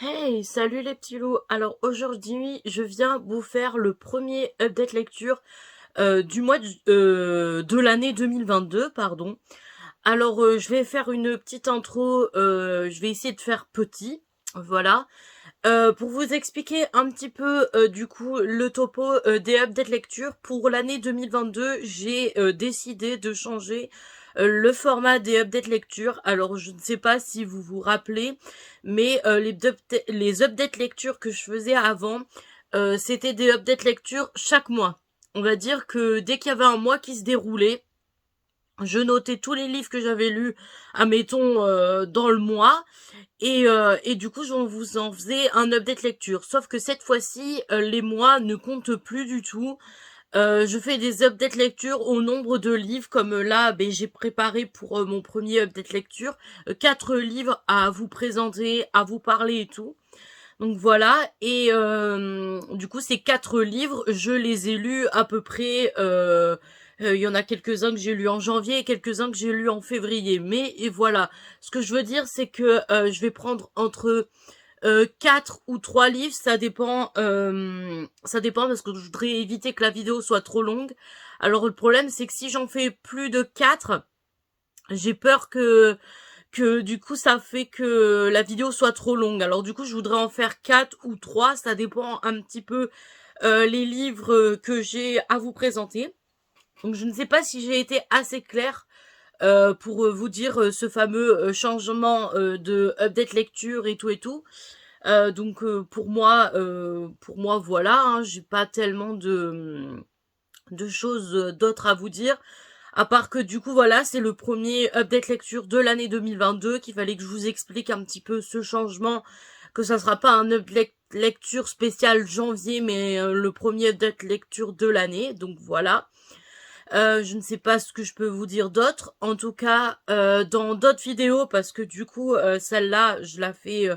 Hey, salut les petits loups. Alors aujourd'hui, je viens vous faire le premier update lecture du mois de l'année 2022, pardon. Alors je vais faire une petite intro, je vais essayer de faire petit, voilà. Pour vous expliquer un petit peu du coup le topo des updates lecture pour l'année 2022, j'ai décidé de changer le format des updates lecture. Alors je ne sais pas si vous vous rappelez, mais les updates lecture que je faisais avant, c'était des updates lecture chaque mois. On va dire que dès qu'il y avait un mois qui se déroulait, je notais tous les livres que j'avais lus, admettons, dans le mois, et du coup, je vous en faisais un update lecture. Sauf que cette fois-ci, les mois ne comptent plus du tout. Je fais des updates lecture au nombre de livres, comme là, ben, j'ai préparé pour mon premier update lecture 4 livres à vous présenter, à vous parler et tout. Donc voilà, et du coup ces 4 livres, je les ai lus à peu près. Il y en a quelques-uns que j'ai lus en janvier et quelques-uns que j'ai lus en février. Mais et voilà, ce que je veux dire, c'est que je vais prendre entre 4 ou 3 livres, ça dépend parce que je voudrais éviter que la vidéo soit trop longue. Alors le problème, c'est que si j'en fais plus de 4, j'ai peur que du coup ça fait que la vidéo soit trop longue. Alors du coup je voudrais en faire 4 ou 3, ça dépend un petit peu les livres que j'ai à vous présenter. Donc je ne sais pas si j'ai été assez claire pour vous dire ce fameux changement de update lecture et tout et tout. Donc pour moi voilà, hein, j'ai pas tellement de choses d'autres à vous dire. À part que du coup voilà, c'est le premier update lecture de l'année 2022, qu'il fallait que je vous explique un petit peu ce changement, que ça sera pas un update lecture spécial janvier, mais le premier update lecture de l'année, donc voilà. Je ne sais pas ce que je peux vous dire d'autre. En tout cas, dans d'autres vidéos, parce que du coup, celle-là, je la fais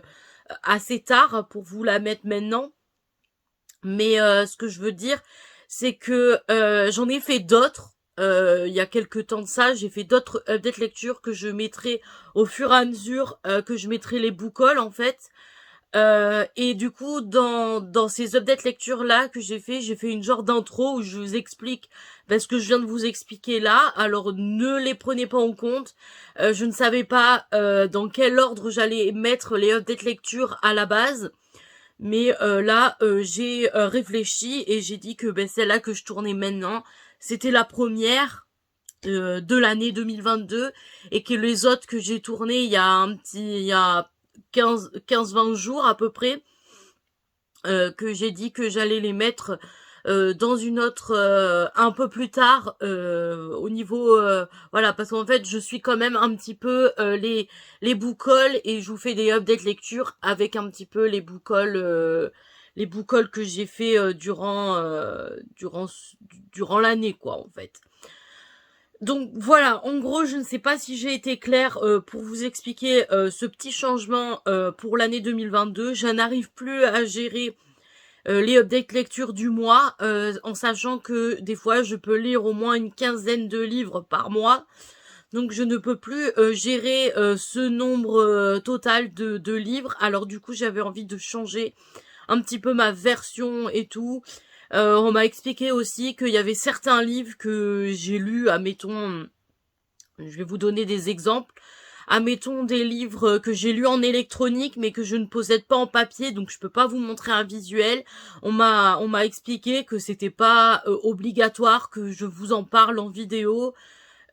assez tard pour vous la mettre maintenant. Mais ce que je veux dire, c'est que j'en ai fait d'autres. Il y a quelques temps de ça, j'ai fait d'autres updates lecture que je mettrai au fur et à mesure que je mettrai les boucoles en fait. Et du coup, dans ces updates lecture là que j'ai fait une genre d'intro où je vous explique ce que je viens de vous expliquer là. Alors ne les prenez pas en compte. Je ne savais pas dans quel ordre j'allais mettre les updates lecture à la base. Mais là, j'ai réfléchi et j'ai dit que celle-là que je tournais maintenant, c'était la première de l'année 2022 et que les autres que j'ai tournées il y a 15-20 jours à peu près, que j'ai dit que j'allais les mettre dans une autre un peu plus tard au niveau voilà parce qu'en fait je suis quand même un petit peu les boucoles et je vous fais des updates lecture avec un petit peu les boucoles que j'ai fait durant l'année quoi en fait. Donc voilà, en gros, je ne sais pas si j'ai été claire pour vous expliquer ce petit changement pour l'année 2022. Je n'arrive plus à gérer les updates lecture du mois, en sachant que des fois je peux lire au moins une quinzaine de livres par mois. Donc je ne peux plus gérer ce nombre total de livres. Alors du coup j'avais envie de changer un petit peu ma version et tout. On m'a expliqué aussi qu'il y avait certains livres que j'ai lus, admettons, je vais vous donner des exemples. Admettons des livres que j'ai lus en électronique mais que je ne possède pas en papier, donc je peux pas vous montrer un visuel. On m'a expliqué que c'était pas obligatoire que je vous en parle en vidéo,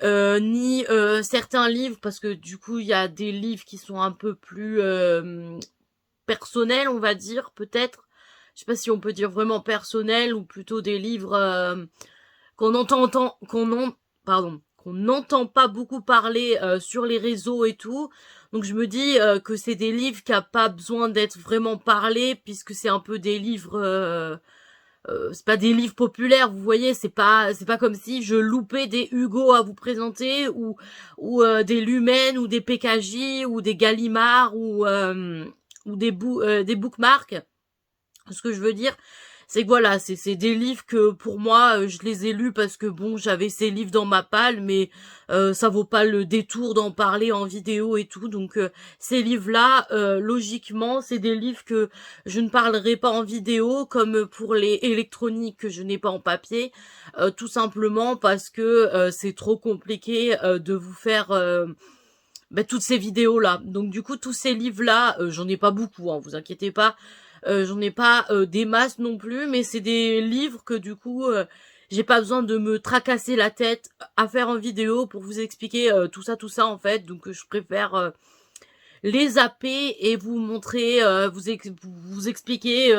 ni certains livres parce que du coup il y a des livres qui sont un peu plus personnels, on va dire peut-être. Je sais pas si on peut dire vraiment personnels ou plutôt des livres qu'on entend qu'on n'entend pas beaucoup parler sur les réseaux et tout. Donc je me dis que c'est des livres qui a pas besoin d'être vraiment parlés puisque c'est un peu des livres c'est pas des livres populaires, vous voyez, c'est pas comme si je loupais des Hugo à vous présenter ou des Lumen ou des PKJ ou des Gallimard ou des bookmarks. Ce que je veux dire, c'est que voilà, c'est des livres que pour moi, je les ai lus parce que bon, j'avais ces livres dans ma palle, mais ça vaut pas le détour d'en parler en vidéo et tout. Donc ces livres-là, logiquement, c'est des livres que je ne parlerai pas en vidéo, comme pour les électroniques que je n'ai pas en papier, tout simplement parce que c'est trop compliqué de vous faire toutes ces vidéos-là. Donc du coup, tous ces livres-là, j'en ai pas beaucoup, hein, vous inquiétez pas. J'en ai pas des masses non plus, mais c'est des livres que du coup, j'ai pas besoin de me tracasser la tête à faire en vidéo pour vous expliquer tout ça en fait. Donc je préfère les zapper et vous montrer, vous expliquer,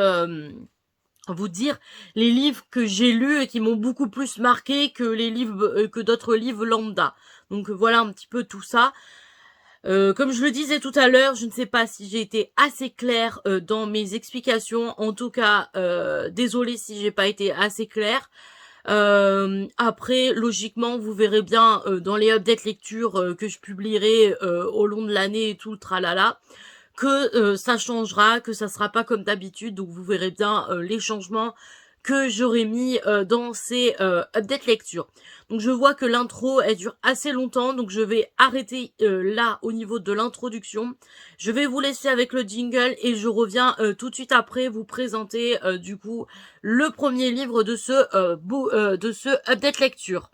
vous dire les livres que j'ai lus et qui m'ont beaucoup plus marqué que les livres que d'autres livres lambda. Donc voilà un petit peu tout ça. Comme je le disais tout à l'heure, je ne sais pas si j'ai été assez claire dans mes explications. En tout cas, désolée si j'ai pas été assez claire. Après, logiquement, vous verrez bien dans les updates lecture que je publierai au long de l'année et tout le tralala, que ça changera, que ça sera pas comme d'habitude. Donc vous verrez bien les changements que j'aurais mis dans ces updates lecture. Donc je vois que l'intro elle dure assez longtemps, donc je vais arrêter là au niveau de l'introduction. Je vais vous laisser avec le jingle et je reviens tout de suite après vous présenter du coup le premier livre de ce update lecture.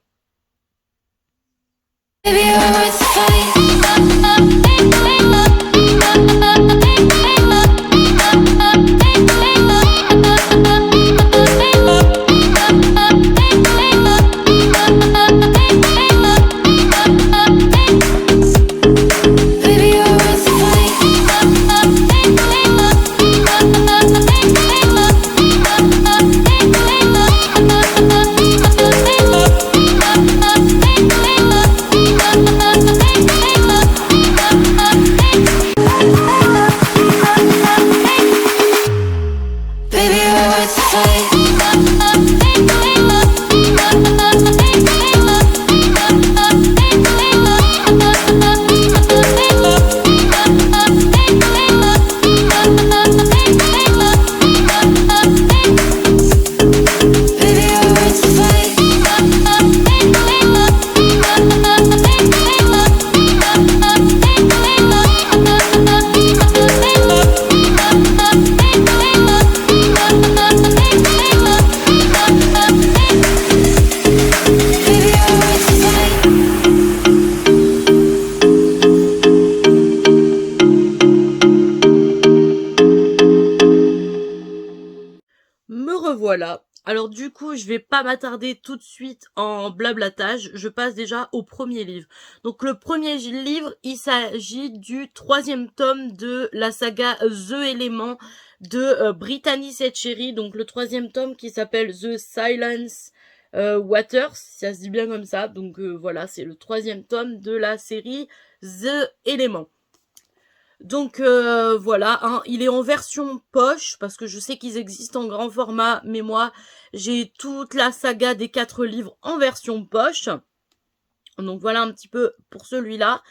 Voilà. Alors du coup, je vais pas m'attarder tout de suite en blablatage. Je passe déjà au premier livre. Donc le premier livre, il s'agit du 3e tome de la saga The Element de Brittany Setcheri. Donc le 3e tome qui s'appelle The Silence Waters, si ça se dit bien comme ça. Donc voilà, c'est le 3e tome de la série The Element. Donc voilà, hein, il est en version poche, parce que je sais qu'ils existent en grand format, mais moi, j'ai toute la saga des 4 livres en version poche. Donc voilà un petit peu pour celui-là.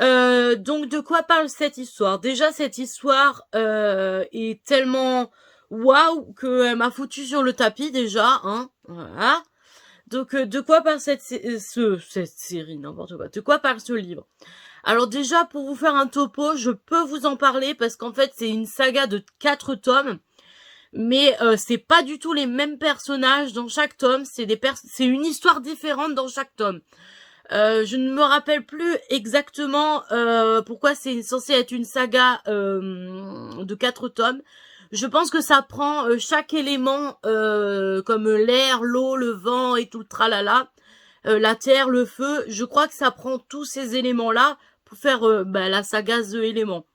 Donc de quoi parle cette histoire? Déjà, cette histoire est tellement waouh qu'elle m'a foutu sur le tapis déjà, hein, voilà. Donc de quoi parle cette série, n'importe quoi. De quoi parle ce livre? Alors déjà, pour vous faire un topo, je peux vous en parler parce qu'en fait, c'est une saga de 4 tomes. Mais c'est pas du tout les mêmes personnages dans chaque tome. C'est une histoire différente dans chaque tome. Je ne me rappelle plus exactement pourquoi c'est censé être une saga de 4 tomes. Je pense que ça prend chaque élément comme l'air, l'eau, le vent et tout le tralala. La terre, le feu. Je crois que ça prend tous ces éléments-là pour faire la saga The Element.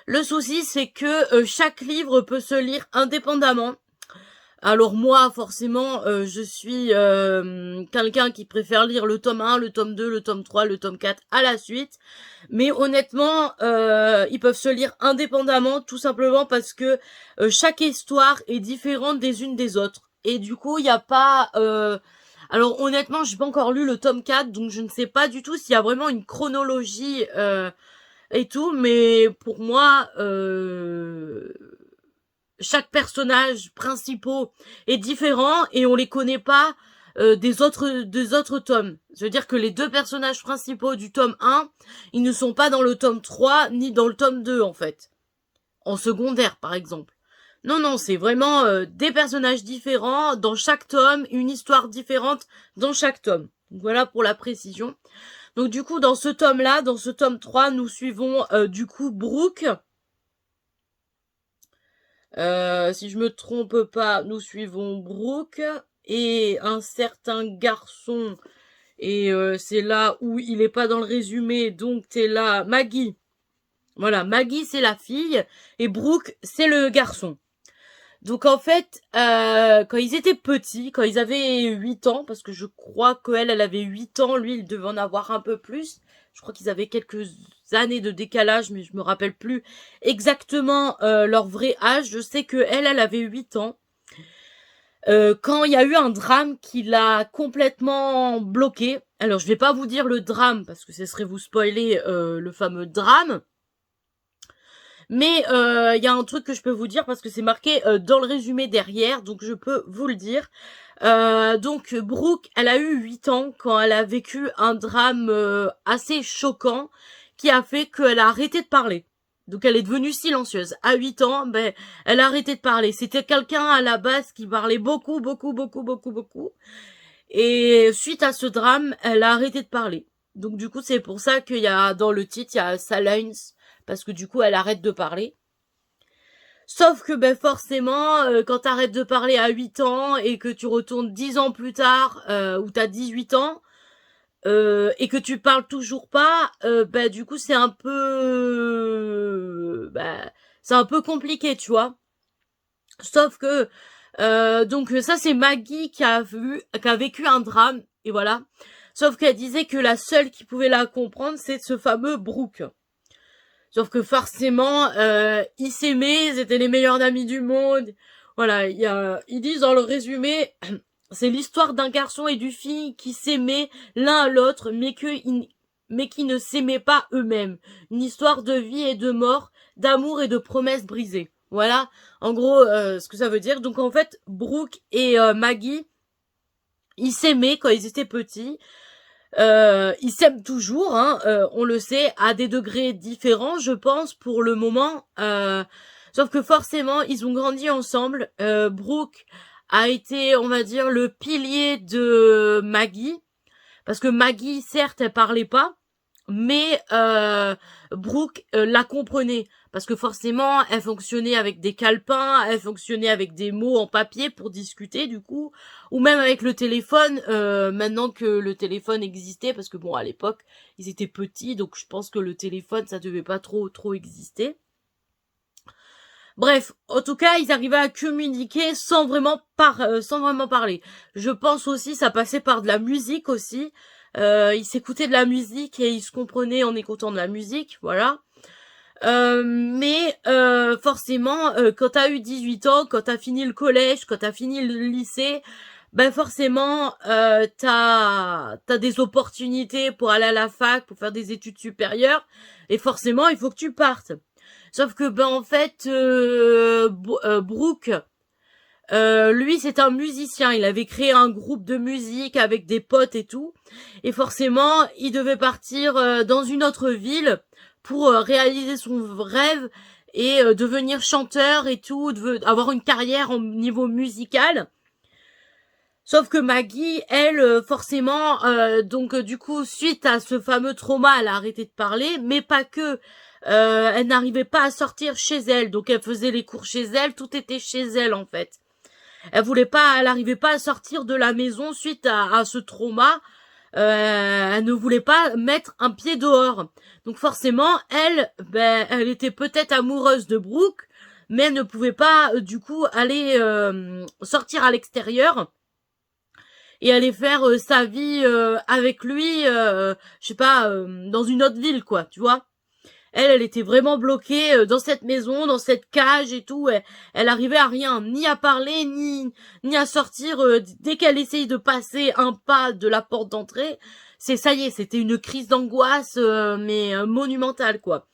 Le souci, c'est que chaque livre peut se lire indépendamment. Alors moi, forcément, je suis quelqu'un qui préfère lire le tome 1, le tome 2, le tome 3, le tome 4 à la suite. Mais honnêtement, ils peuvent se lire indépendamment, tout simplement parce que chaque histoire est différente des unes des autres. Et du coup, il n'y a pas... Alors honnêtement, j'ai pas encore lu le tome 4, donc je ne sais pas du tout s'il y a vraiment une chronologie et tout, mais pour moi, chaque personnage principal est différent et on les connaît pas des autres tomes. Je veux dire que les deux personnages principaux du tome 1, ils ne sont pas dans le tome 3 ni dans le tome 2 en fait. En secondaire par exemple. Non, non, c'est vraiment des personnages différents dans chaque tome, une histoire différente dans chaque tome. Donc, voilà pour la précision. Donc du coup, dans ce tome-là, dans ce tome 3, nous suivons du coup Brooke. Si je me trompe pas, nous suivons Brooke et un certain garçon. Et c'est là où il est pas dans le résumé, donc t'es là, Maggie. Voilà, Maggie c'est la fille et Brooke c'est le garçon. Donc en fait, quand ils étaient petits, quand ils avaient 8 ans, parce que je crois qu'elle, elle avait 8 ans, lui, il devait en avoir un peu plus. Je crois qu'ils avaient quelques années de décalage, mais je me rappelle plus exactement leur vrai âge. Je sais que elle avait 8 ans. Quand il y a eu un drame qui l'a complètement bloqué. Alors je vais pas vous dire le drame, parce que ce serait vous spoiler le fameux drame. Mais il y a un truc que je peux vous dire parce que c'est marqué dans le résumé derrière, donc je peux vous le dire. Donc Brooke, elle a eu 8 ans quand elle a vécu un drame assez choquant qui a fait qu'elle a arrêté de parler. Donc elle est devenue silencieuse. À 8 ans, ben elle a arrêté de parler. C'était quelqu'un à la base qui parlait beaucoup. Et suite à ce drame, elle a arrêté de parler. Donc du coup, c'est pour ça qu'il y a dans le titre, il y a Silence, parce que du coup, elle arrête de parler. Sauf que ben forcément, quand t'arrêtes de parler à 8 ans et que tu retournes 10 ans plus tard, où t'as 18 ans, et que tu parles toujours pas, ben du coup c'est un peu, c'est un peu compliqué, tu vois. Sauf que, donc ça c'est Maggie qui a vécu un drame, et voilà. Sauf qu'elle disait que la seule qui pouvait la comprendre, c'est ce fameux Brooke. Sauf que forcément, ils s'aimaient, ils étaient les meilleurs amis du monde. Voilà, ils disent dans le résumé, c'est l'histoire d'un garçon et d'une fille qui s'aimaient l'un à l'autre, mais qui ne s'aimaient pas eux-mêmes. Une histoire de vie et de mort, d'amour et de promesses brisées. Voilà, en gros, ce que ça veut dire. Donc en fait, Brooke et Maggie, ils s'aimaient quand ils étaient petits. Ils s'aiment toujours, hein, on le sait, à des degrés différents, je pense, pour le moment. Sauf que forcément, ils ont grandi ensemble. Brooke a été, on va dire, le pilier de Maggie. Parce que Maggie, certes, elle parlait pas, mais Brooke la comprenait. Parce que forcément, elle fonctionnait avec des calepins, elle fonctionnait avec des mots en papier pour discuter, du coup. Ou même avec le téléphone, maintenant que le téléphone existait, parce que bon, à l'époque, ils étaient petits, donc je pense que le téléphone, ça devait pas trop exister. Bref, en tout cas, ils arrivaient à communiquer sans vraiment parler. Je pense aussi, ça passait par de la musique aussi. Ils s'écoutaient de la musique et ils se comprenaient en écoutant de la musique, voilà. Mais forcément, quand t'as eu 18 ans, quand t'as fini le collège, quand t'as fini le lycée, ben forcément, t'as des opportunités pour aller à la fac, pour faire des études supérieures, et forcément, il faut que tu partes. Sauf que ben en fait, Brooke, lui c'est un musicien, il avait créé un groupe de musique avec des potes et tout, et forcément il devait partir dans une autre ville pour réaliser son rêve et devenir chanteur et tout, avoir une carrière au niveau musical. Sauf que Maggie, elle, forcément, donc du coup, suite à ce fameux trauma, elle a arrêté de parler, mais pas que. Elle n'arrivait pas à sortir chez elle, donc elle faisait les cours chez elle, tout était chez elle en fait. Elle n'arrivait pas à sortir de la maison suite à ce trauma. Elle ne voulait pas mettre un pied dehors. Donc forcément, elle était peut-être amoureuse de Brooke, mais elle ne pouvait pas du coup aller sortir à l'extérieur et aller faire sa vie avec lui, je sais pas, dans une autre ville, quoi, tu vois. Elle était vraiment bloquée dans cette maison, dans cette cage et tout. Elle arrivait à rien, ni à parler, ni à sortir. Dès qu'elle essayait de passer un pas de la porte d'entrée, ça y est, c'était une crise d'angoisse, mais monumentale, quoi.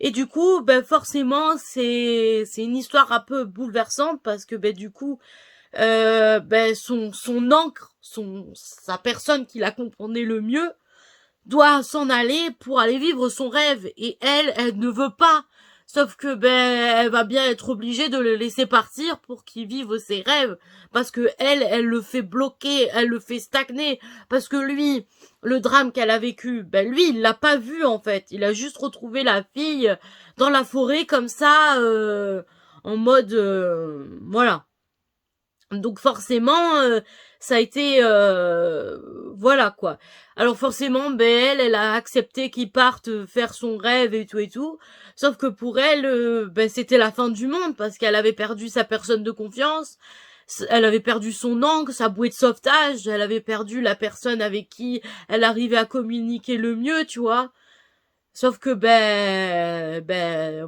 Et du coup, ben forcément, c'est une histoire un peu bouleversante parce que ben du coup, ben son encre, sa personne qui la comprenait le mieux, doit s'en aller pour aller vivre son rêve. Et elle ne veut pas. Sauf que ben elle va bien être obligée de le laisser partir pour qu'il vive ses rêves. Parce que elle le fait bloquer, elle le fait stagner. Parce que lui, le drame qu'elle a vécu, ben lui, il l'a pas vu en fait. Il a juste retrouvé la fille dans la forêt comme ça, en mode voilà. Donc forcément, ça a été voilà quoi. Alors forcément, ben elle a accepté qu'il parte faire son rêve et tout et tout. Sauf que pour elle, ben c'était la fin du monde parce qu'elle avait perdu sa personne de confiance, elle avait perdu son ancre, sa bouée de sauvetage, elle avait perdu la personne avec qui elle arrivait à communiquer le mieux, tu vois. Sauf que ben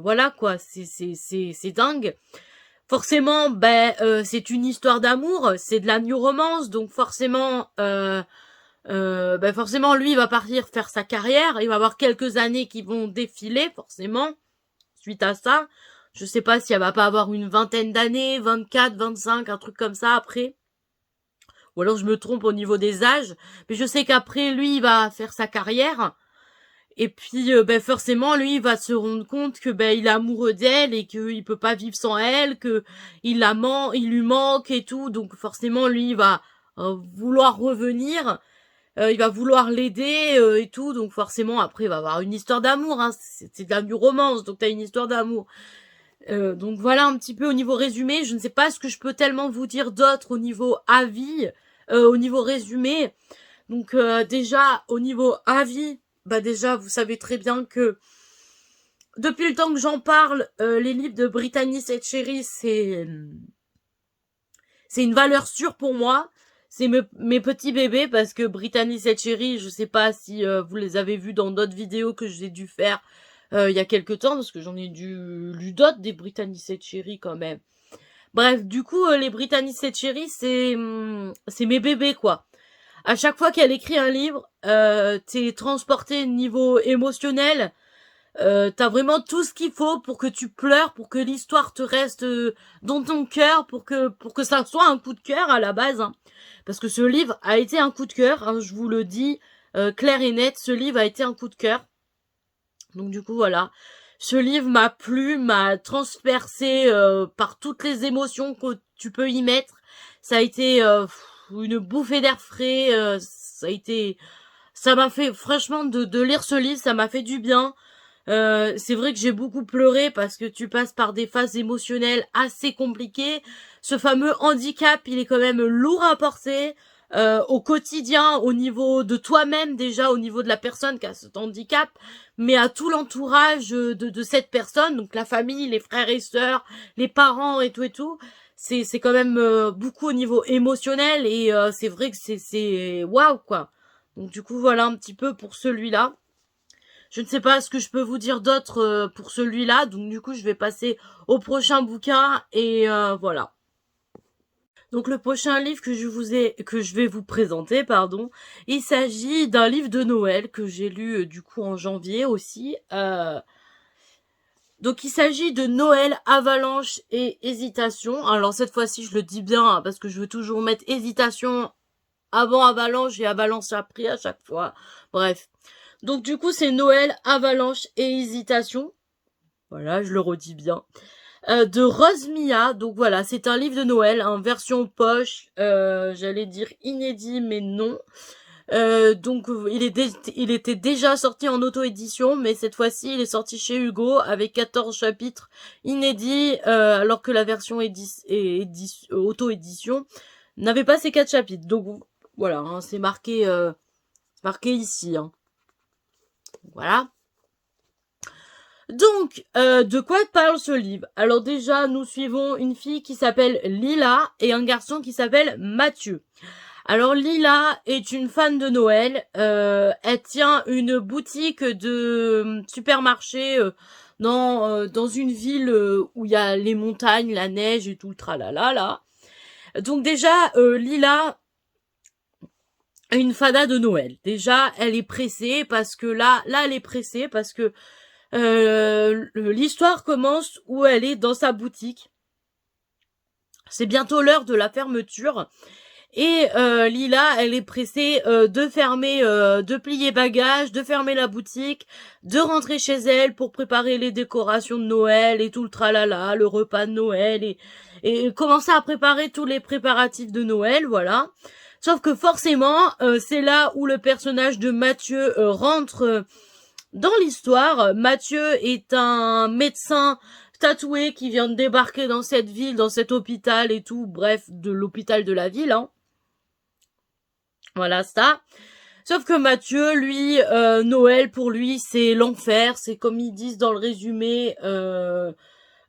voilà quoi, c'est dingue. Forcément, c'est une histoire d'amour, c'est de la new romance, donc forcément, forcément, lui, il va partir faire sa carrière, il va avoir quelques années qui vont défiler, forcément, suite à ça. Je sais pas si elle va pas avoir une vingtaine d'années, 24, 25, un truc comme ça après. Ou alors je me trompe au niveau des âges, mais je sais qu'après, lui, il va faire sa carrière. Et puis, forcément, lui, il va se rendre compte que il est amoureux d'elle et qu'il peut pas vivre sans elle, que il lui manque et tout. Donc forcément, lui, il va vouloir revenir, il va vouloir l'aider et tout. Donc forcément, après, il va avoir une histoire d'amour. Hein. C'est de la du romance, donc t'as une histoire d'amour. Donc voilà un petit peu au niveau résumé. Je ne sais pas ce que je peux tellement vous dire d'autre au niveau avis, au niveau résumé. Donc déjà, au niveau avis, déjà, vous savez très bien que depuis le temps que j'en parle, les livres de Brittany Setcheri, c'est une valeur sûre pour moi. C'est mes petits bébés parce que Brittany Setcheri, je sais pas si vous les avez vus dans d'autres vidéos que j'ai dû faire il y a quelques temps parce que j'en ai lu d'autres des Brittany Setcheri quand même. Bref, du coup, les Brittany Setcheri, c'est mes bébés quoi. À chaque fois qu'elle écrit un livre, t'es transporté niveau émotionnel. T'as vraiment tout ce qu'il faut pour que tu pleures, pour que l'histoire te reste dans ton cœur, pour que ça soit un coup de cœur à la base. Hein. Parce que ce livre a été un coup de cœur, hein, je vous le dis clair et net, ce livre a été un coup de cœur. Donc du coup voilà, ce livre m'a plu, m'a transpercé par toutes les émotions que tu peux y mettre. Ça a été une bouffée d'air frais, ça m'a fait franchement de lire ce livre, ça m'a fait du bien. C'est vrai que j'ai beaucoup pleuré parce que tu passes par des phases émotionnelles assez compliquées. Ce fameux handicap, il est quand même lourd à porter au quotidien, au niveau de toi-même déjà, au niveau de la personne qui a cet handicap, mais à tout l'entourage de cette personne, donc la famille, les frères et sœurs, les parents et tout et tout. C'est quand même beaucoup au niveau émotionnel et c'est vrai que c'est waouh quoi. Donc du coup voilà un petit peu pour celui-là. Je ne sais pas ce que je peux vous dire d'autre pour celui-là, donc du coup je vais passer au prochain bouquin et voilà. Donc le prochain livre que je vais vous présenter, pardon, il s'agit d'un livre de Noël que j'ai lu du coup en janvier aussi. Donc il s'agit de Noël, Avalanche et Hésitation. Alors cette fois-ci je le dis bien hein, parce que je veux toujours mettre Hésitation avant Avalanche et Avalanche après à chaque fois. Bref. Donc du coup c'est Noël, Avalanche et Hésitation. Voilà, je le redis bien. De Rose Mia, donc voilà, c'est un livre de Noël, en version poche, j'allais dire inédit mais non. Donc il était déjà sorti en auto-édition, mais cette fois-ci il est sorti chez Hugo avec 14 chapitres inédits, alors que la version auto-édition n'avait pas ces 4 chapitres. Donc voilà, hein, c'est marqué ici. Hein. Voilà. Donc, de quoi parle ce livre? Alors déjà, nous suivons une fille qui s'appelle Lila et un garçon qui s'appelle Mathieu. Alors Lila est une fan de Noël. Elle tient une boutique de supermarché dans une ville où il y a les montagnes, la neige et tout le tralala là. Donc déjà, Lila a une fada de Noël. Déjà, elle est pressée parce que là elle est pressée parce que L'histoire commence où elle est dans sa boutique. C'est bientôt l'heure de la fermeture. Et Lila, elle est pressée de fermer, de plier bagages, de fermer la boutique, de rentrer chez elle pour préparer les décorations de Noël et tout le tralala, le repas de Noël et commencer à préparer tous les préparatifs de Noël, voilà. Sauf que forcément, c'est là où le personnage de Mathieu rentre dans l'histoire. Mathieu est un médecin tatoué qui vient de débarquer dans cette ville, dans cet hôpital et tout, bref, de l'hôpital de la ville, hein. Voilà ça. Sauf que Mathieu, lui, Noël pour lui, c'est l'enfer. C'est comme ils disent dans le résumé.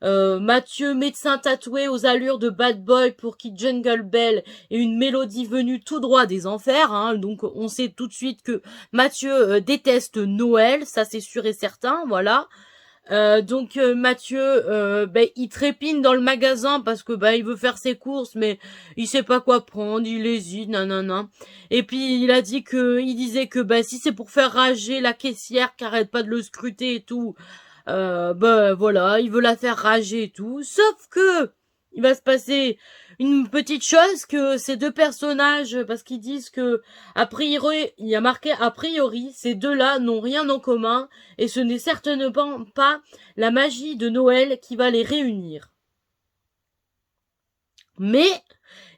Mathieu, médecin tatoué aux allures de bad boy pour qui Jungle Bell est une mélodie venue tout droit des enfers. Hein. Donc on sait tout de suite que Mathieu déteste Noël, ça c'est sûr et certain. Voilà. Donc Mathieu, il trépine dans le magasin parce que il veut faire ses courses, mais il sait pas quoi prendre, il hésite, nanana. Et puis il disait que si c'est pour faire rager la caissière qui arrête pas de le scruter et tout, voilà, il veut la faire rager et tout. Sauf que il va se passer une petite chose que ces deux personnages, parce qu'ils disent que a priori, il y a marqué a priori, ces deux-là n'ont rien en commun et ce n'est certainement pas la magie de Noël qui va les réunir. Mais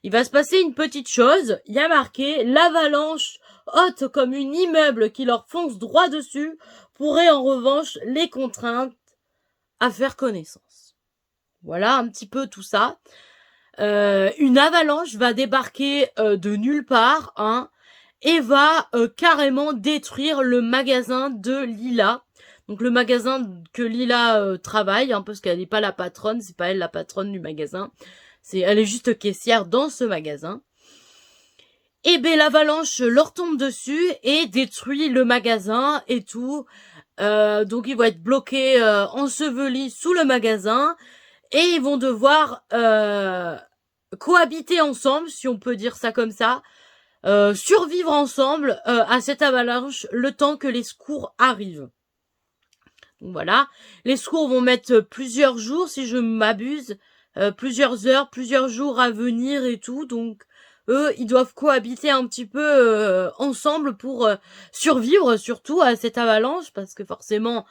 il va se passer une petite chose, il y a marqué l'avalanche haute comme une immeuble qui leur fonce droit dessus pourrait en revanche les contraindre à faire connaissance. Voilà un petit peu tout ça. Une avalanche va débarquer de nulle part, hein, et va carrément détruire le magasin de Lila. Donc le magasin que Lila travaille, hein, parce qu'elle n'est pas la patronne, c'est pas elle la patronne du magasin. Elle est juste caissière dans ce magasin. Et l'avalanche leur tombe dessus et détruit le magasin et tout. Donc ils vont être bloqués, ensevelis sous le magasin. Et ils vont devoir cohabiter ensemble, si on peut dire ça comme ça, survivre ensemble à cette avalanche le temps que les secours arrivent. Donc voilà, les secours vont mettre plusieurs jours, si je m'abuse, plusieurs heures, plusieurs jours à venir et tout, donc eux, ils doivent cohabiter un petit peu ensemble pour survivre surtout à cette avalanche, parce que forcément,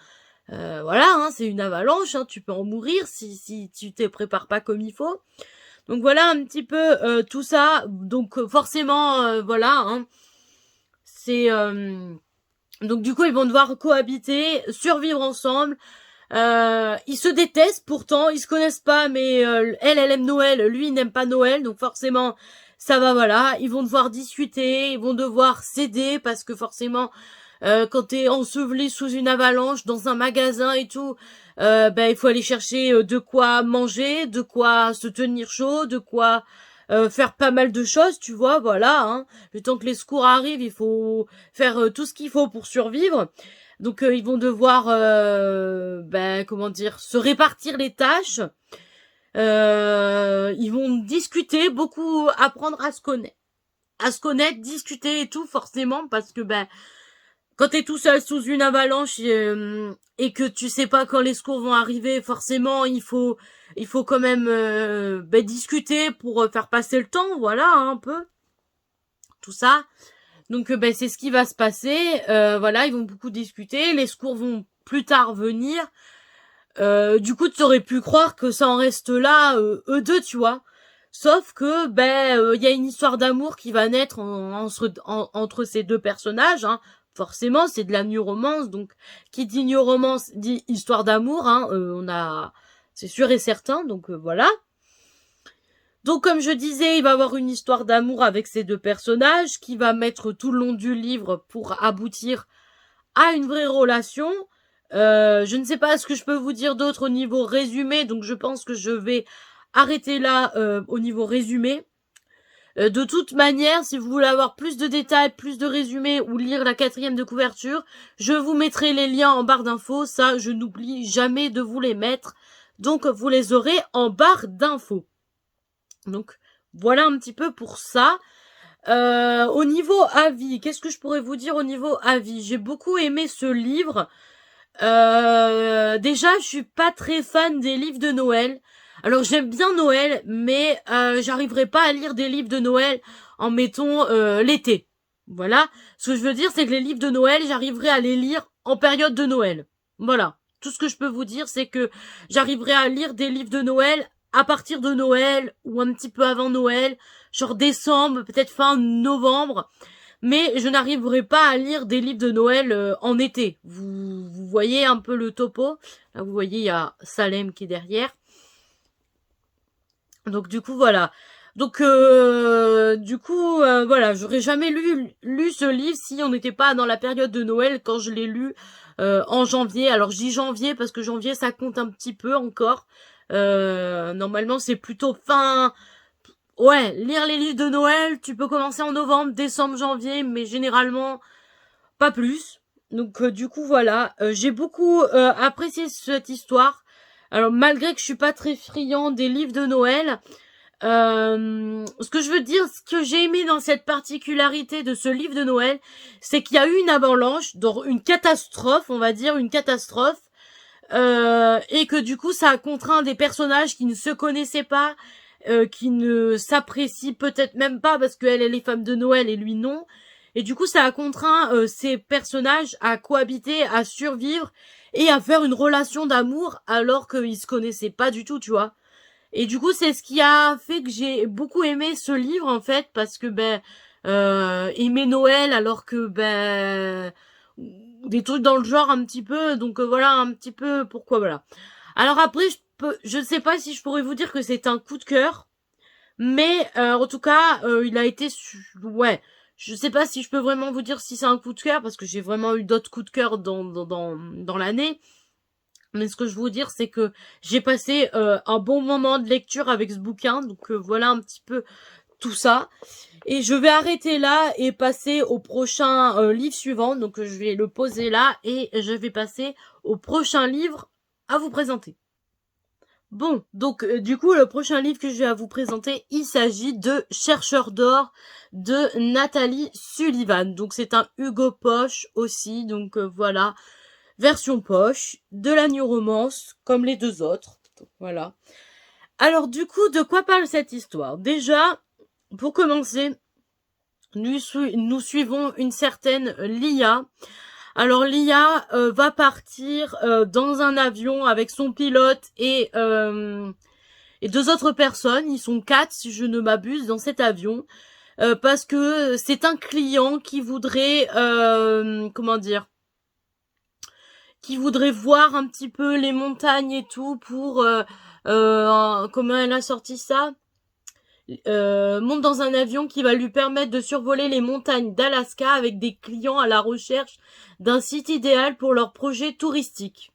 voilà, hein, c'est une avalanche, hein, tu peux en mourir si tu te prépares pas comme il faut. Donc voilà un petit peu tout ça. Donc forcément, voilà, hein, c'est donc du coup ils vont devoir cohabiter, survivre ensemble. Ils se détestent pourtant, ils se connaissent pas, mais elle aime Noël, lui il n'aime pas Noël, donc forcément ça va, voilà. Ils vont devoir discuter, ils vont devoir s'aider parce que forcément quand t'es enseveli sous une avalanche dans un magasin et tout, il faut aller chercher de quoi manger, de quoi se tenir chaud, de quoi faire pas mal de choses, tu vois, voilà. Hein. Le temps que les secours arrivent, il faut faire tout ce qu'il faut pour survivre. Donc ils vont devoir, se répartir les tâches. Ils vont discuter, beaucoup apprendre à se connaître, discuter et tout, forcément, parce que quand t'es tout seul sous une avalanche et que tu sais pas quand les secours vont arriver, forcément il faut quand même discuter pour faire passer le temps, voilà, hein, un peu tout ça. Donc c'est ce qui va se passer. Voilà, ils vont beaucoup discuter, les secours vont plus tard venir. Du coup, tu aurais pu croire que ça en reste là, eux deux, tu vois. Sauf que y a une histoire d'amour qui va naître entre ces deux personnages, hein. Forcément, c'est de la new romance, donc qui dit new romance dit histoire d'amour, hein. C'est sûr et certain, donc voilà. Donc comme je disais, il va y avoir une histoire d'amour avec ces deux personnages qui va mettre tout le long du livre pour aboutir à une vraie relation. Je ne sais pas ce que je peux vous dire d'autre au niveau résumé, donc je pense que je vais arrêter là au niveau résumé. De toute manière, si vous voulez avoir plus de détails, plus de résumés ou lire la 4e de couverture, je vous mettrai les liens en barre d'infos. Ça, je n'oublie jamais de vous les mettre. Donc, vous les aurez en barre d'infos. Donc, voilà un petit peu pour ça. Au niveau avis, qu'est-ce que je pourrais vous dire au niveau avis? J'ai beaucoup aimé ce livre. Déjà, je suis pas très fan des livres de Noël. Alors j'aime bien Noël, mais j'arriverai pas à lire des livres de Noël en mettons l'été. Voilà. Ce que je veux dire, c'est que les livres de Noël, j'arriverai à les lire en période de Noël. Voilà. Tout ce que je peux vous dire, c'est que j'arriverai à lire des livres de Noël à partir de Noël ou un petit peu avant Noël, genre décembre, peut-être fin novembre. Mais je n'arriverai pas à lire des livres de Noël en été. Vous voyez un peu le topo. Là, vous voyez, il y a Salem qui est derrière. Donc du coup, voilà. Donc voilà, j'aurais jamais lu ce livre si on n'était pas dans la période de Noël quand je l'ai lu en janvier. Alors je dis janvier parce que janvier ça compte un petit peu encore. Normalement c'est plutôt fin. Ouais, lire les livres de Noël, tu peux commencer en novembre, décembre, janvier, mais généralement pas plus. Donc du coup voilà, j'ai beaucoup apprécié cette histoire. Alors malgré que je suis pas très friand des livres de Noël, ce que je veux dire, ce que j'ai aimé dans cette particularité de ce livre de Noël, c'est qu'il y a eu une avalanche, une catastrophe, on va dire, une catastrophe, et que du coup ça a contraint des personnages qui ne se connaissaient pas, qui ne s'apprécient peut-être même pas parce qu'elle est femme de Noël et lui non. Et du coup ça a contraint ces personnages à cohabiter, à survivre et à faire une relation d'amour alors qu'ils se connaissaient pas du tout, tu vois. Et du coup, c'est ce qui a fait que j'ai beaucoup aimé ce livre, en fait, parce que, aimer Noël, alors que, des trucs dans le genre un petit peu, donc voilà, un petit peu, pourquoi, voilà. Alors après, je sais pas si je pourrais vous dire que c'est un coup de cœur, mais en tout cas, il a été, ouais, je sais pas si je peux vraiment vous dire si c'est un coup de cœur, parce que j'ai vraiment eu d'autres coups de cœur dans l'année. Mais ce que je veux vous dire, c'est que j'ai passé un bon moment de lecture avec ce bouquin. Donc voilà un petit peu tout ça. Et je vais arrêter là et passer au prochain livre suivant. Donc je vais le poser là et je vais passer au prochain livre à vous présenter. Bon, donc du coup, le prochain livre que je vais à vous présenter, il s'agit de Chercheur d'or de Nathalie Sullivan. Donc c'est un Hugo Poche aussi. Donc voilà. Version poche, de la new romance, comme les deux autres. Donc, voilà. Alors du coup, de quoi parle cette histoire? Déjà, pour commencer, nous suivons une certaine Lia. Alors Lia va partir dans un avion avec son pilote et deux autres personnes. Ils sont 4, si je ne m'abuse, dans cet avion. Parce que c'est un client qui voudrait, comment dire, qui voudrait voir un petit peu les montagnes et tout pour comment elle a sorti ça, monte dans un avion qui va lui permettre de survoler les montagnes d'Alaska avec des clients à la recherche d'un site idéal pour leur projet touristique.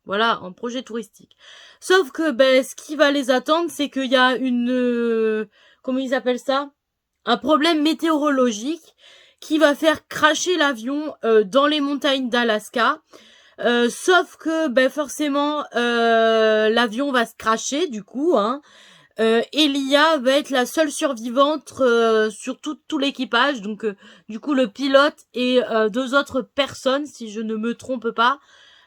Voilà, un projet touristique. Sauf que ce qui va les attendre, c'est qu'il y a une comment ils appellent ça, un problème météorologique qui va faire cracher l'avion dans les montagnes d'Alaska. Sauf que forcément l'avion va se crasher du coup, hein. Elia va être la seule survivante sur tout l'équipage, donc du coup le pilote et 2 autres personnes si je ne me trompe pas.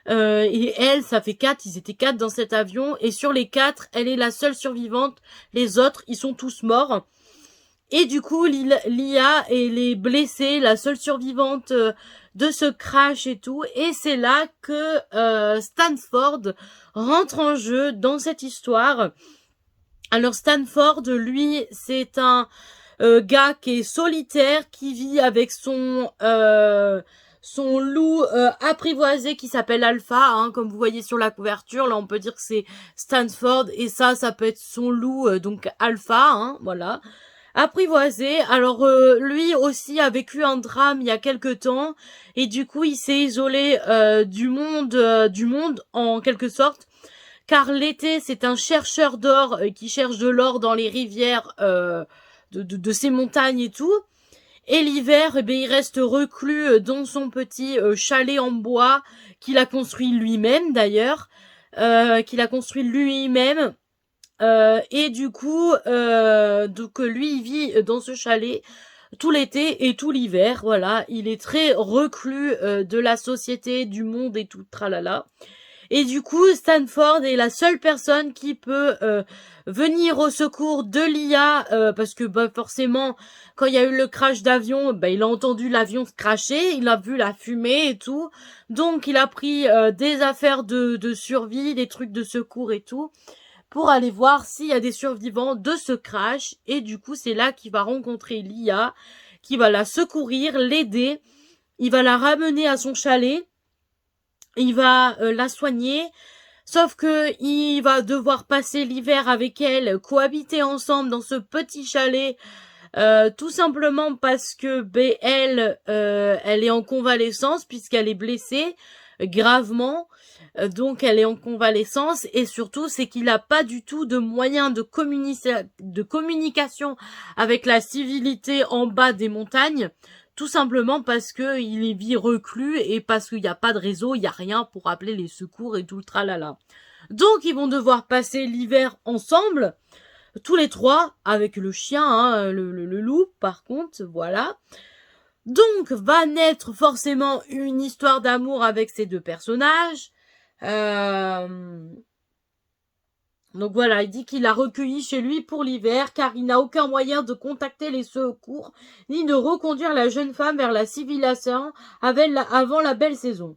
Et elle, ça fait 4, ils étaient 4 dans cet avion et sur les 4, elle est la seule survivante. Les autres, ils sont tous morts. Et du coup, Lia, elle est blessée, la seule survivante de ce crash et tout. Et c'est là que Stanford rentre en jeu dans cette histoire. Alors Stanford, lui, c'est un gars qui est solitaire, qui vit avec son loup apprivoisé qui s'appelle Alpha, hein, comme vous voyez sur la couverture. Là, on peut dire que c'est Stanford et ça peut être son loup, donc Alpha, hein, voilà. Apprivoisé. Alors lui aussi a vécu un drame il y a quelque temps et du coup il s'est isolé du monde en quelque sorte, car l'été c'est un chercheur d'or qui cherche de l'or dans les rivières de ces montagnes et tout. Et l'hiver, il reste reclus dans son petit chalet en bois qu'il a construit lui-même d'ailleurs, et du coup, donc lui il vit dans ce chalet. tout l'été et tout l'hiver. Voilà, il est très reclus de la société, du monde et tout tralala. Et du coup, Stanford est la seule personne qui peut venir au secours de l'IA, parce que bah, forcément, quand il y a eu le crash d'avion, bah, il a entendu l'avion se crasher, il a vu la fumée et tout. Donc, il a pris des affaires de survie, des trucs de secours et tout, pour aller voir s'il y a des survivants de ce crash. Et du coup, c'est là qu'il va rencontrer l'IA, qui va la secourir, l'aider. Il va la ramener à son chalet. Il va la soigner. Sauf que il va devoir passer l'hiver avec elle, cohabiter ensemble dans ce petit chalet, tout simplement parce que elle est en convalescence puisqu'elle est blessée gravement. Donc elle est en convalescence et surtout c'est qu'il n'a pas du tout de moyens de communication avec la civilité en bas des montagnes. Tout simplement parce que il est vit reclus et parce qu'il n'y a pas de réseau, il n'y a rien pour appeler les secours et tout le tralala. Donc ils vont devoir passer l'hiver ensemble, tous les trois, avec le chien, hein, le loup par contre, voilà. Donc va naître forcément une histoire d'amour avec ces deux personnages. Donc voilà, il dit qu'il l'a recueilli chez lui pour l'hiver car il n'a aucun moyen de contacter les secours ni de reconduire la jeune femme vers la civilisation avant la belle saison.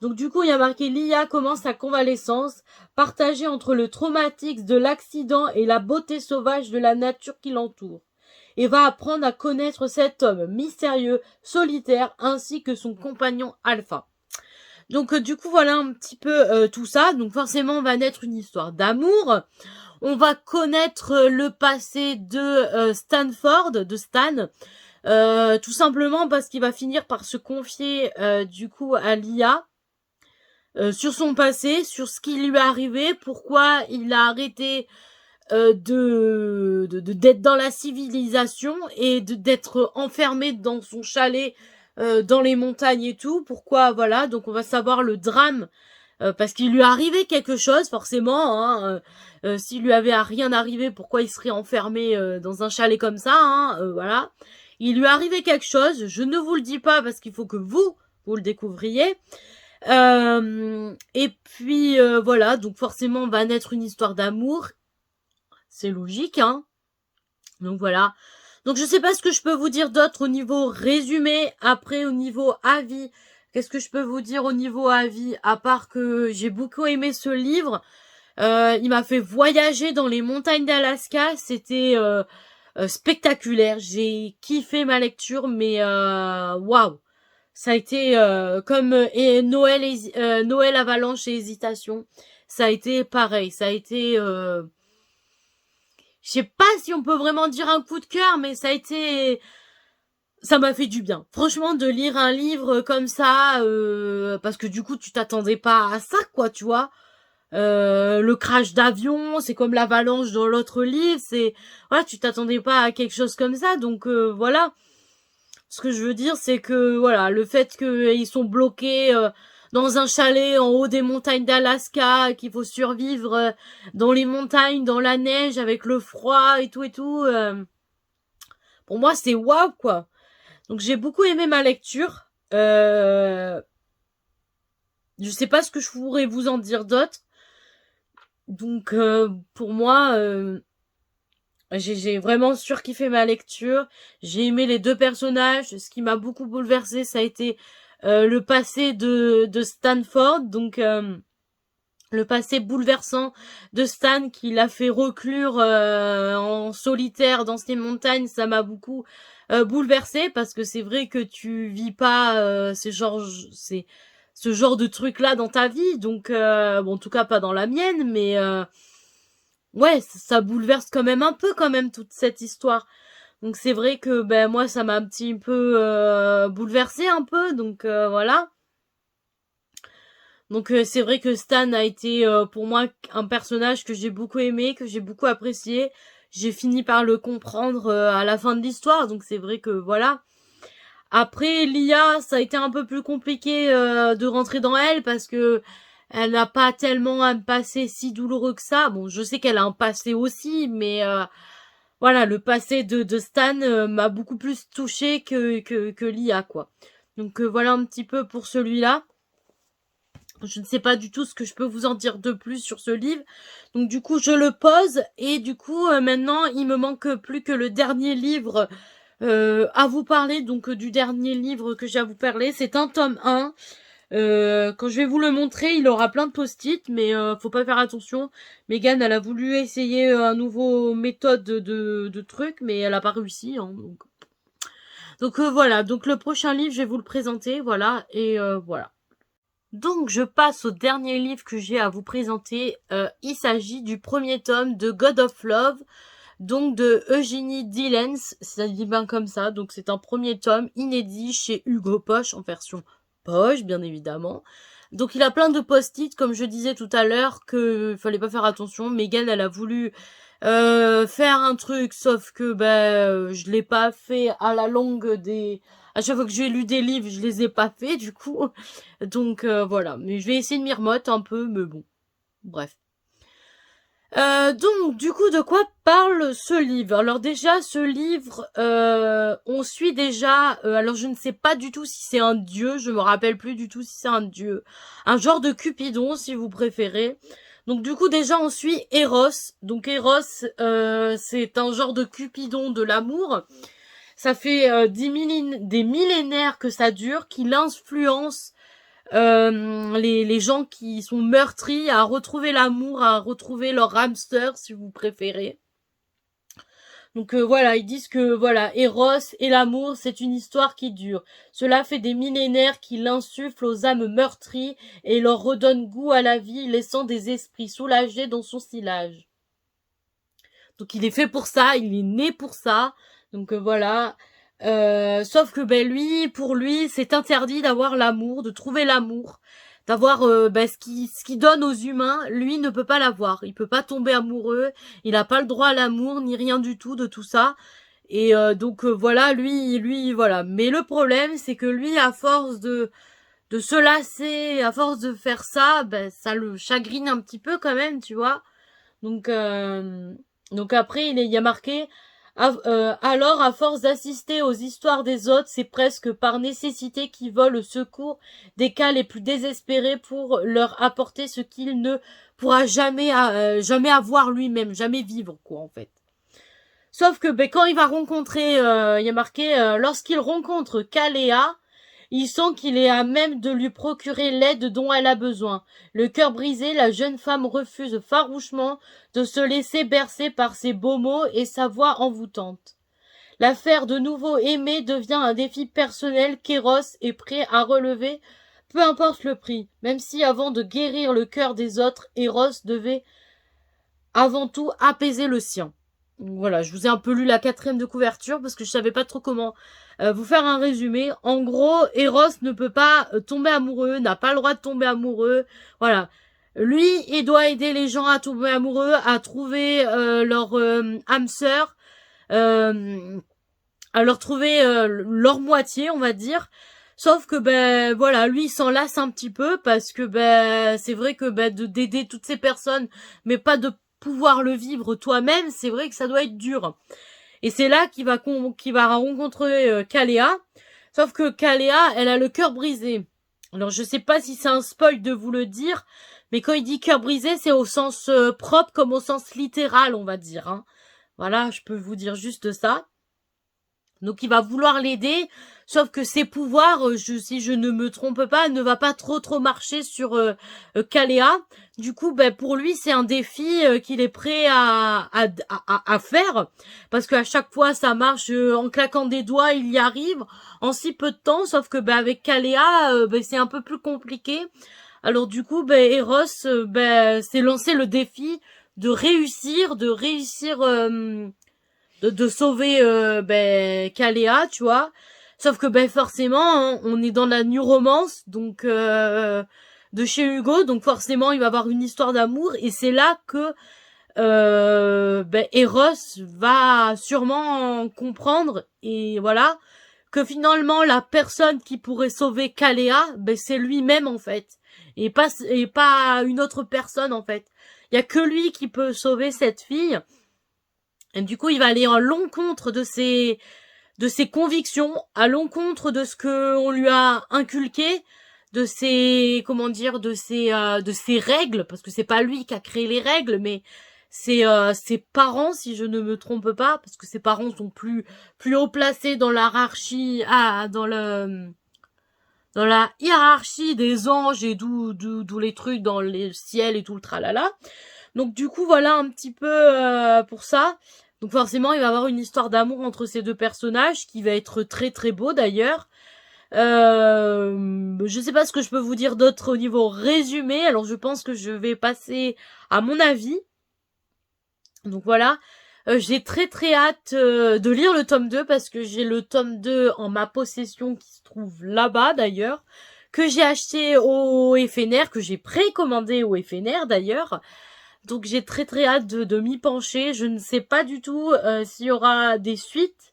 Donc du coup, il y a marqué l'IA commence sa convalescence, partagée entre le traumatisme de l'accident et la beauté sauvage de la nature qui l'entoure, et va apprendre à connaître cet homme mystérieux, solitaire, ainsi que son compagnon Alpha. Donc du coup voilà un petit peu tout ça. Donc forcément on va naître une histoire d'amour. On va connaître le passé de Stanford, de Stan, tout simplement parce qu'il va finir par se confier du coup à l'IA sur son passé, sur ce qui lui est arrivé, pourquoi il a arrêté d'être dans la civilisation et d'être enfermé dans son chalet dans les montagnes et tout. Pourquoi, voilà, donc on va savoir le drame parce qu'il lui est arrivé quelque chose forcément. Hein, s'il lui avait rien arrivé, pourquoi il serait enfermé dans un chalet comme ça, hein, voilà. Il lui est arrivé quelque chose. Je ne vous le dis pas parce qu'il faut que vous le découvriez. Et puis voilà, donc forcément va naître une histoire d'amour. C'est logique, hein. Donc voilà. Donc je sais pas ce que je peux vous dire d'autre au niveau résumé. Après au niveau avis, qu'est-ce que je peux vous dire au niveau avis, à part que j'ai beaucoup aimé ce livre. Il m'a fait voyager dans les montagnes d'Alaska. C'était spectaculaire. J'ai kiffé ma lecture, mais waouh. Ça a été comme Noël Avalanche et Hésitation. Ça a été pareil. Ça a été je sais pas si on peut vraiment dire un coup de cœur, mais ça m'a fait du bien. Franchement, de lire un livre comme ça, parce que du coup, tu t'attendais pas à ça, quoi, tu vois. Le crash d'avion, c'est comme l'avalanche dans l'autre livre, voilà, tu t'attendais pas à quelque chose comme ça, donc voilà. Ce que je veux dire, c'est que voilà, le fait qu'ils sont bloqués dans un chalet en haut des montagnes d'Alaska, qu'il faut survivre dans les montagnes, dans la neige, avec le froid et tout, pour moi c'est waouh quoi. Donc j'ai beaucoup aimé ma lecture. Je sais pas ce que je pourrais vous en dire d'autre. Donc pour moi, j'ai vraiment surkiffé ma lecture. J'ai aimé les deux personnages. Ce qui m'a beaucoup bouleversé, ça a été le passé de Stanford. Donc le passé bouleversant de Stan qui l'a fait reclure en solitaire dans ces montagnes. Ça m'a beaucoup bouleversé parce que c'est vrai que tu vis pas ce genre de truc là dans ta vie. Donc bon, en tout cas pas dans la mienne, mais ouais, ça bouleverse quand même un peu quand même toute cette histoire. Donc c'est vrai que ben moi ça m'a un petit peu bouleversé un peu, donc voilà. Donc c'est vrai que Stan a été pour moi un personnage que j'ai beaucoup aimé, que j'ai beaucoup apprécié. J'ai fini par le comprendre à la fin de l'histoire, donc c'est vrai que voilà. Après l'IA, ça a été un peu plus compliqué de rentrer dans elle parce que elle n'a pas tellement un passé si douloureux que ça. Bon, je sais qu'elle a un passé aussi, mais voilà, le passé de Stan m'a beaucoup plus touché que l'IA, quoi. Donc voilà un petit peu pour celui-là. Je ne sais pas du tout ce que je peux vous en dire de plus sur ce livre. Donc du coup, je le pose et du coup, maintenant, il me manque plus que le dernier livre à vous parler. Donc du dernier livre que j'ai à vous parler, c'est un tome 1. Quand je vais vous le montrer, il aura plein de post-it, mais faut pas faire attention. Megan, elle a voulu essayer un nouveau méthode de truc, mais elle a pas réussi. Hein, donc voilà. Donc le prochain livre, je vais vous le présenter, voilà, et voilà. Donc je passe au dernier livre que j'ai à vous présenter. Il s'agit du premier tome de God of Love, donc de Eugénie Dillens, ça dit bien comme ça. Donc c'est un premier tome inédit chez Hugo Poche en version poche, bien évidemment. Donc il a plein de post-it, comme je disais tout à l'heure, que fallait pas faire attention. Megan, elle a voulu faire un truc, sauf que je l'ai pas fait à la longue des. À chaque fois que j'ai lu des livres, je les ai pas fait du coup. Donc voilà. Mais je vais essayer de m'y remettre un peu, mais bon. Bref. Donc, du coup, de quoi parle ce livre? Alors déjà, ce livre, on suit déjà, alors je ne sais pas du tout si c'est un dieu, je me rappelle plus du tout si c'est un dieu, un genre de Cupidon, si vous préférez. Donc du coup, déjà, on suit Eros. Donc Eros, c'est un genre de Cupidon de l'amour. Ça fait des millénaires que ça dure, qu'il influence les gens qui sont meurtris à retrouver l'amour, à retrouver leur hamster si vous préférez. Donc voilà, ils disent que voilà, Eros et l'amour, c'est une histoire qui dure. Cela fait des millénaires qu'il insuffle aux âmes meurtries et leur redonne goût à la vie, laissant des esprits soulagés dans son sillage. Donc il est fait pour ça, il est né pour ça. Donc voilà. Sauf que pour lui, c'est interdit d'avoir l'amour, de trouver l'amour, d'avoir ce qui donne aux humains. Lui ne peut pas l'avoir. Il peut pas tomber amoureux. Il n'a pas le droit à l'amour ni rien du tout de tout ça. Et donc voilà, lui voilà. Mais le problème, c'est que lui, à force de se lasser, à force de faire ça, ça le chagrine un petit peu quand même, tu vois. Donc après, il y a marqué alors, à force d'assister aux histoires des autres, c'est presque par nécessité qu'il vole au secours des cas les plus désespérés pour leur apporter ce qu'il ne pourra jamais avoir lui-même, jamais vivre, quoi, en fait. Sauf que quand il va rencontrer, il y a marqué, lorsqu'il rencontre Kalea, il sent qu'il est à même de lui procurer l'aide dont elle a besoin. Le cœur brisé, la jeune femme refuse farouchement de se laisser bercer par ses beaux mots et sa voix envoûtante. L'affaire de nouveau aimé devient un défi personnel qu'Eros est prêt à relever, peu importe le prix, même si avant de guérir le cœur des autres, Eros devait avant tout apaiser le sien. Voilà, je vous ai un peu lu la 4e de couverture parce que je savais pas trop comment vous faire un résumé. En gros, Eros ne peut pas tomber amoureux, n'a pas le droit de tomber amoureux. Voilà. Lui, il doit aider les gens à tomber amoureux, à trouver leur âme sœur, à leur trouver leur moitié, on va dire. Sauf que voilà, lui il s'en lasse un petit peu parce que c'est vrai que d'aider toutes ces personnes, mais pas de pouvoir le vivre toi-même, c'est vrai que ça doit être dur. Et c'est là qu'il va rencontrer Kalea. Sauf que Kalea, elle a le cœur brisé. Alors je sais pas si c'est un spoil de vous le dire, mais quand il dit cœur brisé, c'est au sens propre comme au sens littéral, on va dire. Hein. Voilà, je peux vous dire juste ça. Donc il va vouloir l'aider, sauf que ses pouvoirs, si je ne me trompe pas, ne va pas trop marcher sur Kalea. Du coup, pour lui, c'est un défi qu'il est prêt à faire, parce qu'à chaque fois, ça marche en claquant des doigts, il y arrive en si peu de temps, sauf que avec Kalea, c'est un peu plus compliqué. Alors du coup, Eros s'est lancé le défi de réussir, de sauver Kalea, tu vois. Sauf que forcément, hein, on est dans la new romance, donc de chez Hugo, donc forcément il va avoir une histoire d'amour, et c'est là que Eros va sûrement comprendre, et voilà, que finalement la personne qui pourrait sauver Kalea, c'est lui-même en fait, et pas une autre personne en fait. Il y a que lui qui peut sauver cette fille. Et du coup, il va aller à l'encontre de ses convictions, à l'encontre de ce que on lui a inculqué, de ses, comment dire, de ses règles, parce que c'est pas lui qui a créé les règles, mais c'est ses parents, si je ne me trompe pas, parce que ses parents sont plus haut placés dans la hiérarchie, dans la hiérarchie des anges et d'où les trucs dans les ciels et tout le tralala. Donc du coup, voilà un petit peu pour ça. Donc forcément, il va y avoir une histoire d'amour entre ces deux personnages qui va être très très beau d'ailleurs. Je sais pas ce que je peux vous dire d'autre au niveau résumé. Alors je pense que je vais passer à mon avis. Donc voilà. J'ai très très hâte de lire le tome 2 parce que j'ai le tome 2 en ma possession qui se trouve là-bas d'ailleurs, que j'ai acheté au FNR, que j'ai précommandé au FNR d'ailleurs. Donc j'ai très très hâte de m'y pencher. Je ne sais pas du tout s'il y aura des suites,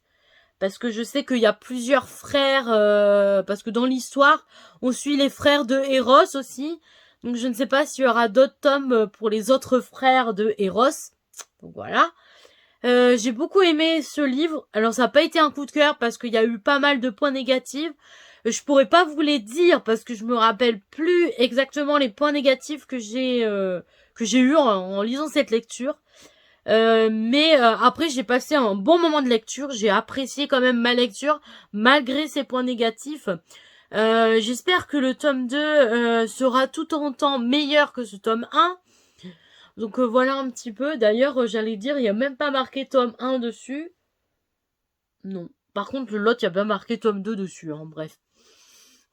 parce que je sais qu'il y a plusieurs frères, parce que dans l'histoire, on suit les frères de Eros aussi. Donc je ne sais pas s'il y aura d'autres tomes pour les autres frères de Eros. Donc voilà. J'ai beaucoup aimé ce livre. Alors ça n'a pas été un coup de cœur parce qu'il y a eu pas mal de points négatifs. Je pourrais pas vous les dire parce que je me rappelle plus exactement les points négatifs que j'ai eu en lisant cette lecture. Mais après j'ai passé un bon moment de lecture. J'ai apprécié quand même ma lecture malgré ces points négatifs. J'espère que le tome 2 sera tout en temps meilleur que ce tome 1. Donc voilà un petit peu. D'ailleurs, j'allais dire, il n'y a même pas marqué tome 1 dessus. Non. Par contre, l'autre, il y a bien marqué tome 2 dessus, hein, bref.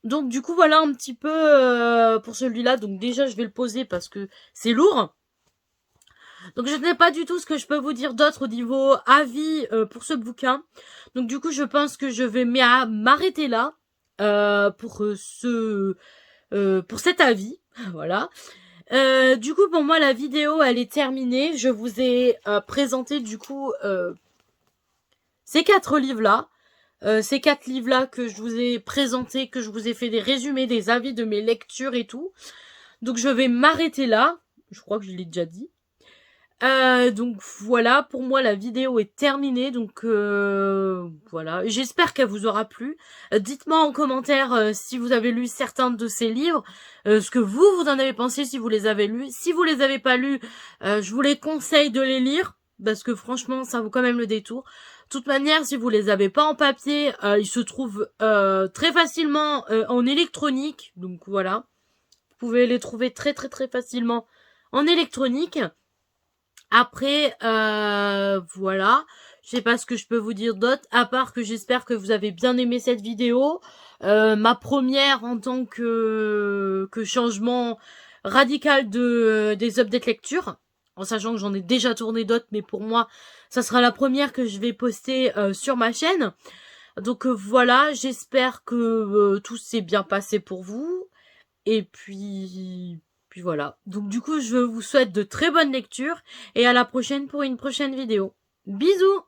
Donc du coup, voilà un petit peu pour celui-là. Donc déjà, je vais le poser parce que c'est lourd. Donc je ne sais pas du tout ce que je peux vous dire d'autre au niveau avis pour ce bouquin. Donc du coup, je pense que je vais m'arrêter là pour cet avis. Voilà. Du coup, pour moi, la vidéo, elle est terminée. Je vous ai présenté, du coup, ces 4 livres-là. Ces 4 livres-là que je vous ai présentés, que je vous ai fait des résumés, des avis de mes lectures et tout. Donc, je vais m'arrêter là. Je crois que je l'ai déjà dit. Donc voilà, pour moi la vidéo est terminée, donc voilà, j'espère qu'elle vous aura plu. Dites-moi en commentaire si vous avez lu certains de ces livres, ce que vous en avez pensé si vous les avez lus. Si vous les avez pas lus, je vous les conseille de les lire, parce que franchement ça vaut quand même le détour. De toute manière, si vous les avez pas en papier, ils se trouvent très facilement en électronique, donc voilà. Vous pouvez les trouver très très très facilement en électronique. Après, voilà. Je sais pas ce que je peux vous dire d'autre, à part que j'espère que vous avez bien aimé cette vidéo. Ma première en tant que changement radical des updates lecture. En sachant que j'en ai déjà tourné d'autres, mais pour moi, ça sera la première que je vais poster sur ma chaîne. Donc voilà, j'espère que tout s'est bien passé pour vous. Et puis voilà. Donc du coup, je vous souhaite de très bonnes lectures et à la prochaine pour une prochaine vidéo. Bisous!